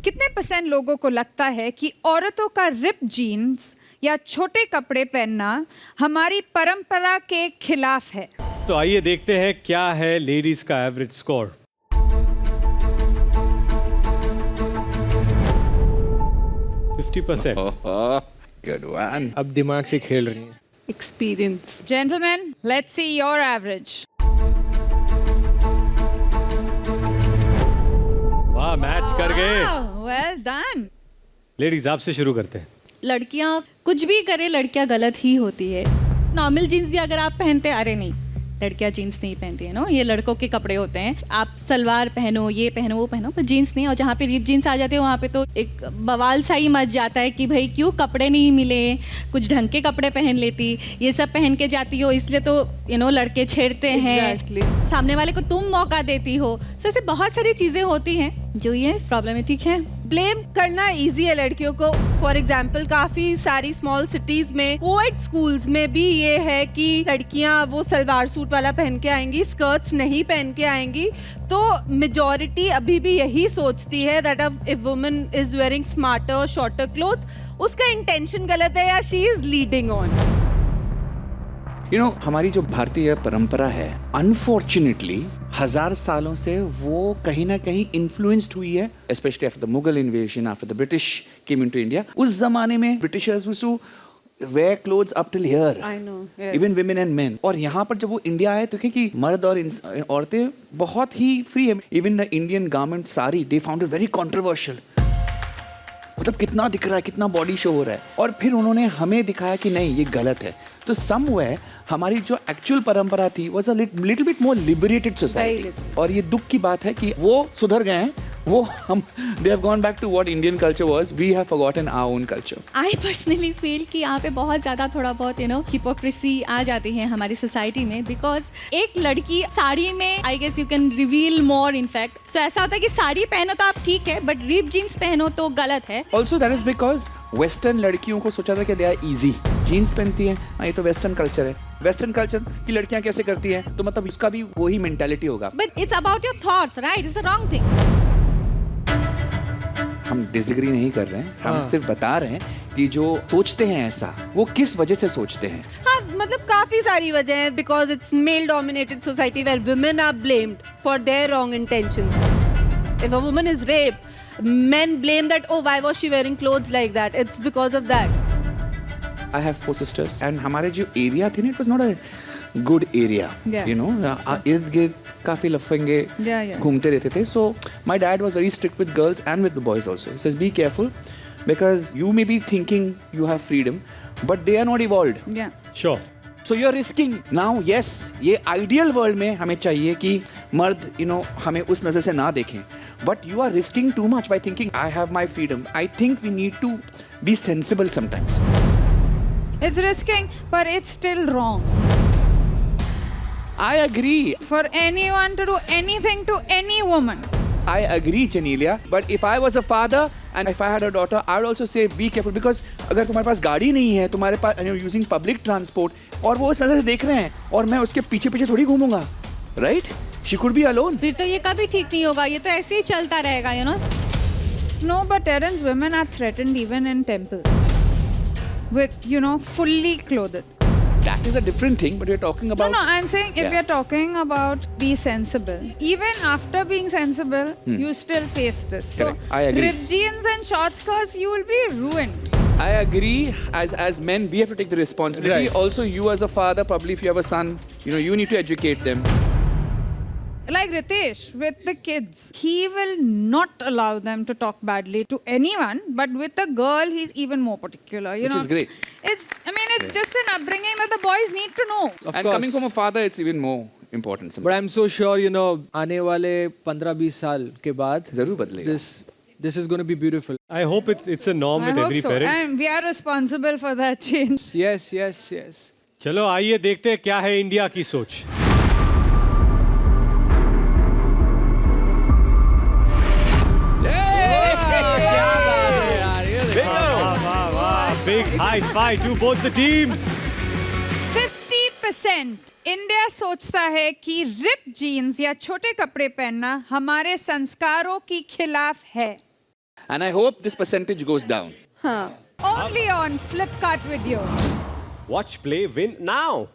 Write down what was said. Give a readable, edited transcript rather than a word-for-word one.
कितने % लोगों को लगता है कि औरतों का रिप जीन्स या छोटे कपड़े पहनना हमारी परंपरा के खिलाफ है? तो आइए देखते हैं क्या है लेडीज का एवरेज स्कोर। Good one. अब दिमाग से खेल रही हैं। Experience. Gentlemen, let's see your average. वाह, मैच कर गए। Wow, well done. लेडीज आपसे शुरू करते हैं। लड़कियां कुछ भी करे, लड़कियां गलत ही होती है। नॉर्मल जीन्स भी अगर आप पहनते, अरे नहीं, लड़कियां जीन्स नहीं पहनती है ना, ये लड़कों के कपड़े होते हैं। आप सलवार पहनो, ये पहनो, वो पहनो, पर जीन्स नहीं। और जहाँ पे रिप जीन्स आ जाते हैं वहाँ पे तो एक बवाल सा ही मच जाता है कि भाई क्यों कपड़े नहीं मिले, कुछ ढंग के कपड़े पहन लेती, ये सब पहन के जाती हो, इसलिए तो लड़के छेड़ते हैं। Exactly. सामने वाले को तुम मौका देती हो। तो ऐसे बहुत सारी चीज़ें होती हैं जो ये प्रॉब्लमेटिक है। ब्लेम करना इजी है लड़कियों को। फॉर एग्जाम्पल काफी सारी स्मॉल सिटीज में कोएड स्कूल्स में भी ये है कि लड़कियां वो सलवार सूट वाला पहन के आएंगी, स्कर्ट्स नहीं पहन के आएंगी। तो मेजॉरिटी अभी भी यही सोचती है that if woman is wearing smarter shorter clothes, उसका इंटेंशन गलत है या शी इज लीडिंग ऑन। हमारी जो भारतीय परंपरा है, अनफॉर्चुनेटली 1000 सालों से वो कहीं ना कहीं इन्फ्लुएंस्ड हुई है, specially after the Mughal invasion, after the British came into India. उस जमाने में Britishers used to wear clothes up till here. I know, yes. Even women and men. और यहाँ पर जब वो इंडिया आए तो क्योंकि मर्द और औरतें बहुत ही फ्री है। Even the Indian garment sari, they found it very controversial. मतलब कितना दिख रहा है, कितना बॉडी शो हो रहा है। और फिर उन्होंने हमें दिखाया कि नहीं, ये गलत है। तो समवेयर हमारी जो एक्चुअल परंपरा थी was a little bit more liberated society. और ये दुख की बात है कि वो सुधर गए हैं, वो हम they have gone back to what Indian culture was, we have forgotten our own culture. I personally feel कि यहाँ पे बहुत ज़्यादा थोड़ा बहुत हिपोक्रेसी आ जाती है हमारी सोसाइटी में। बिकॉज एक लड़की साड़ी में, I guess you can reveal more in fact. सो ऐसा होता है कि साड़ी पहनो तो आप ठीक है, बट रिप जीन्स पहनो तो गलत है। Also that is because western लड़कियों को सोचा था कि दे आर इजी, जीन्स पहनती हैं, ये तो वेस्टर्न कल्चर है। वेस्टर्न कल्चर की लड़कियां कैसे करती हैं, तो मतलब इसका भी वही मेंटालिटी होगा। But it's about your thoughts, right? It's a wrong thing. हम डिसएग्री नहीं कर रहे हैं, हम सिर्फ बता रहे हैं कि जो सोचते हैं ऐसा, वो किस वजह से सोचते हैं। हाँ, मतलब काफी सारी वजह है। Because it's male dominated society where women are blamed for their wrong intentions. If a woman is raped, men blame that, oh, why was she wearing clothes like that? It's because of that. I have 4 sisters and हमारे जो area थी ना, it was not a good area. Yeah. इर्द गिर्द काफी लफंगे घूमते रहते थे। So my dad was very strict with girls and with the boys also. He says be careful because you may be thinking you have freedom, but they are not evolved. Yeah. Sure. So you're risking now. Yes, ये ideal world में हमें चाहिए कि मर्द हमें उस नजर से ना देखें, but you are risking too much by thinking I have my freedom. I think we need to be sensible sometimes. It's risking, but it's still wrong. I agree. For anyone to do anything to any woman. I agree, Janelia. But if I was a father and if I had a daughter, I would also say be careful because अगर तुम्हारे पास गाड़ी नहीं है, तुम्हारे पास using public transport, और वो उस नजर से देख रहे हैं और मैं उसके पीछे पीछे थोड़ी घूमूंगा, right? She could be alone. फिर तो ये कभी ठीक नहीं होगा, ये तो ऐसे ही चलता रहेगा, No, but Terence, women are threatened even in temple with, fully clothed. That is a different thing, but we're talking about... No, I'm saying if you're talking about be sensible, even after being sensible, you still face this. Correct. So, I agree. ripped jeans and short skirts, you will be ruined. I agree. As men, we have to take the responsibility. Right. Also, you as a father, probably if you have a son, you need to educate them. Like Ritesh with the kids, he will not allow them to talk badly to anyone, but with a girl, he's even more particular. Which is great. It's just an upbringing that the boys need to know. And course. coming from a father, it's even more important. But I'm so sure, आने वाले 15-20 साल के बाद जरूर बदलेगा. this is going to be beautiful. I hope it's a norm I with hope every so. parent. And we are responsible for that change. Yes. चलो आइए देखते हैं क्या है इंडिया की सोच। Big high five to both the teams. 50% India सोचता है कि रिप जीन्स या छोटे कपड़े पहनना हमारे संस्कारों के खिलाफ है। And I hope this percentage goes down. हाँ Only on Flipkart Video. Watch, play, win now.